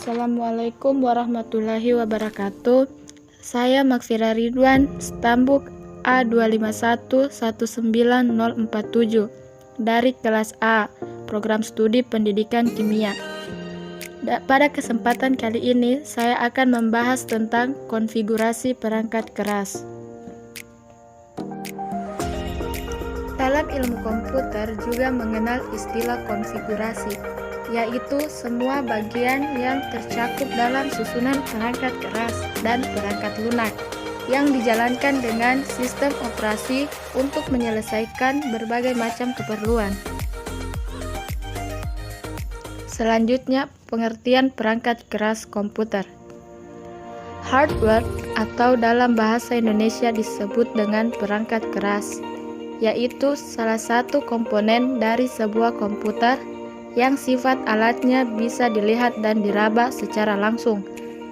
Assalamualaikum warahmatullahi wabarakatuh. Saya Makfira Ridwan, Stambuk A25119047 dari kelas A, Program Studi Pendidikan Kimia. Pada kesempatan kali ini, saya akan membahas tentang konfigurasi perangkat keras. Dalam ilmu komputer juga mengenal istilah konfigurasi, yaitu semua bagian yang tercakup dalam susunan perangkat keras dan perangkat lunak yang dijalankan dengan sistem operasi untuk menyelesaikan berbagai macam keperluan. Selanjutnya, pengertian perangkat keras komputer. Hardware atau dalam bahasa Indonesia disebut dengan perangkat keras, yaitu salah satu komponen dari sebuah komputer yang sifat alatnya bisa dilihat dan diraba secara langsung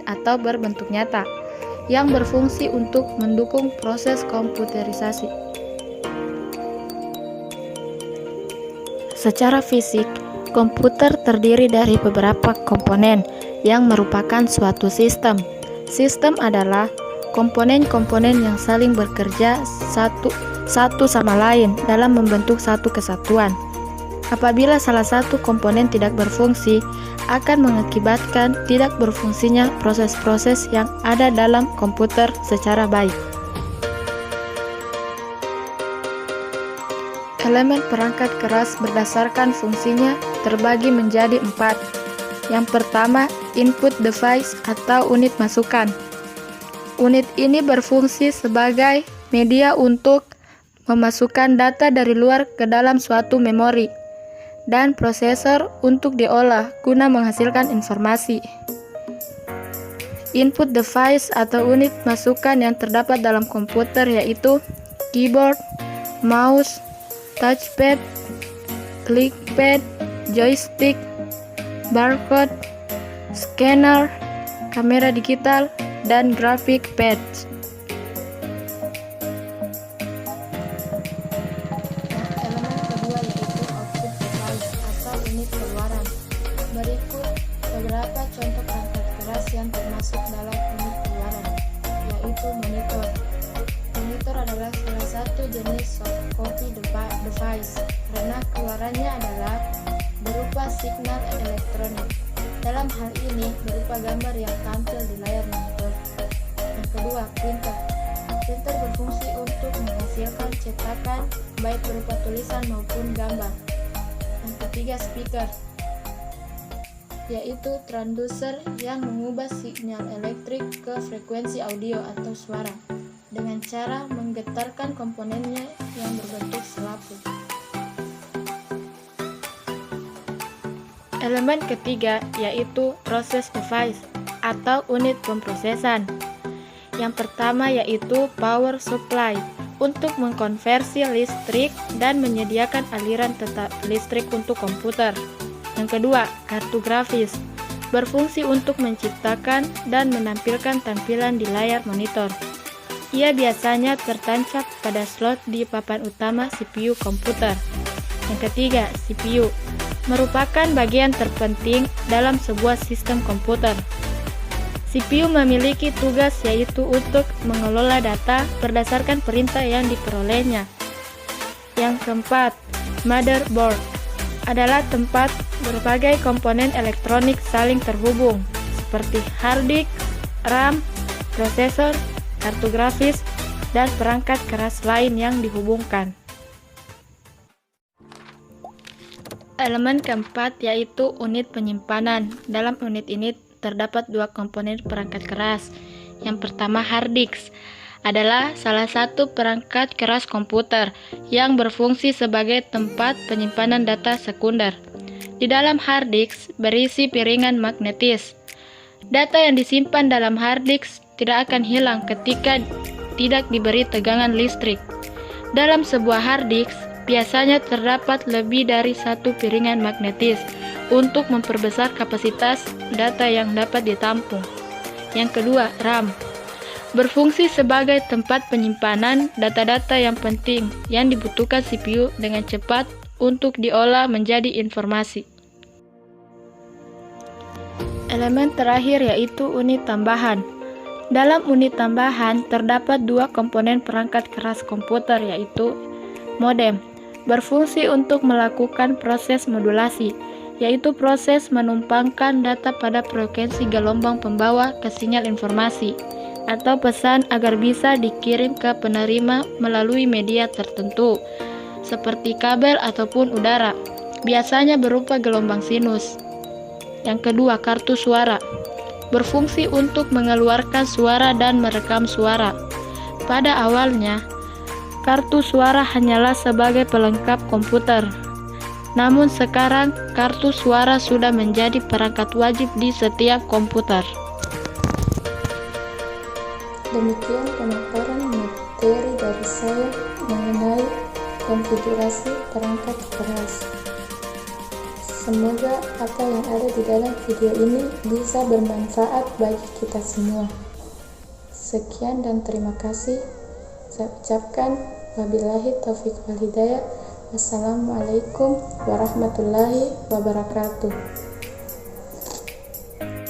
atau berbentuk nyata, yang berfungsi untuk mendukung proses komputerisasi. Secara fisik, komputer terdiri dari beberapa komponen yang merupakan suatu sistem. Sistem adalah komponen-komponen yang saling bekerja satu sama lain dalam membentuk satu kesatuan. Apabila salah satu komponen tidak berfungsi, akan mengakibatkan tidak berfungsinya proses-proses yang ada dalam komputer secara baik. Elemen perangkat keras berdasarkan fungsinya terbagi menjadi 4. Yang pertama, input device atau unit masukan. Unit ini berfungsi sebagai media untuk memasukkan data dari luar ke dalam suatu memori dan prosesor untuk diolah guna menghasilkan informasi. Input device atau unit masukan yang terdapat dalam komputer yaitu keyboard, mouse, touchpad, clickpad, joystick, barcode, scanner, kamera digital, dan graphic pad. Berikut beberapa contoh perangkat keras yang termasuk dalam unit keluaran, yaitu monitor. Monitor adalah salah satu jenis soft copy device karena keluarannya adalah berupa signal elektronik. Dalam hal ini berupa gambar yang tampil di layar monitor. Yang kedua, printer. Printer berfungsi untuk menghasilkan cetakan baik berupa tulisan maupun gambar. Yang ketiga, speaker, yaitu transducer yang mengubah sinyal elektrik ke frekuensi audio atau suara dengan cara menggetarkan komponennya yang berbentuk selaput. Elemen ketiga yaitu process device atau unit pemrosesan. Yang pertama yaitu power supply untuk mengkonversi listrik dan menyediakan aliran tetap listrik untuk komputer. Yang kedua, kartu grafis, berfungsi untuk menciptakan dan menampilkan tampilan di layar monitor. Ia biasanya tertancap pada slot di papan utama CPU komputer. Yang ketiga, CPU, merupakan bagian terpenting dalam sebuah sistem komputer. CPU memiliki tugas yaitu untuk mengelola data berdasarkan perintah yang diperolehnya. Yang keempat, motherboard, adalah tempat berbagai komponen elektronik saling terhubung, seperti hard disk, RAM, prosesor, kartu grafis, dan perangkat keras lain yang dihubungkan. Elemen keempat yaitu unit penyimpanan. Dalam unit ini terdapat 2 komponen perangkat keras. Yang pertama, hard disk adalah salah satu perangkat keras komputer yang berfungsi sebagai tempat penyimpanan data sekunder. Di dalam hard disk berisi piringan magnetis. Data yang disimpan dalam hard disk tidak akan hilang ketika tidak diberi tegangan listrik. Dalam sebuah hard disk biasanya terdapat lebih dari 1 piringan magnetis untuk memperbesar kapasitas data yang dapat ditampung. Yang kedua, RAM, berfungsi sebagai tempat penyimpanan data-data yang penting yang dibutuhkan CPU dengan cepat untuk diolah menjadi informasi. Elemen terakhir yaitu unit tambahan. Dalam unit tambahan terdapat dua komponen perangkat keras komputer yaitu modem, berfungsi untuk melakukan proses modulasi, yaitu proses menumpangkan data pada frekuensi gelombang pembawa ke sinyal informasi atau pesan agar bisa dikirim ke penerima melalui media tertentu, seperti kabel ataupun udara, biasanya berupa gelombang sinus. Yang kedua, kartu suara, berfungsi untuk mengeluarkan suara dan merekam suara. Pada awalnya, kartu suara hanyalah sebagai pelengkap komputer. Namun sekarang, kartu suara sudah menjadi perangkat wajib di setiap komputer. Demikian pemaparan materi dari saya mengenai konfigurasi perangkat keras. Semoga apa yang ada di dalam video ini bisa bermanfaat bagi kita semua. Sekian dan terima kasih. Saya ucapkan wabillahi taufiq wal hidayah. Wassalamualaikum warahmatullahi wabarakatuh.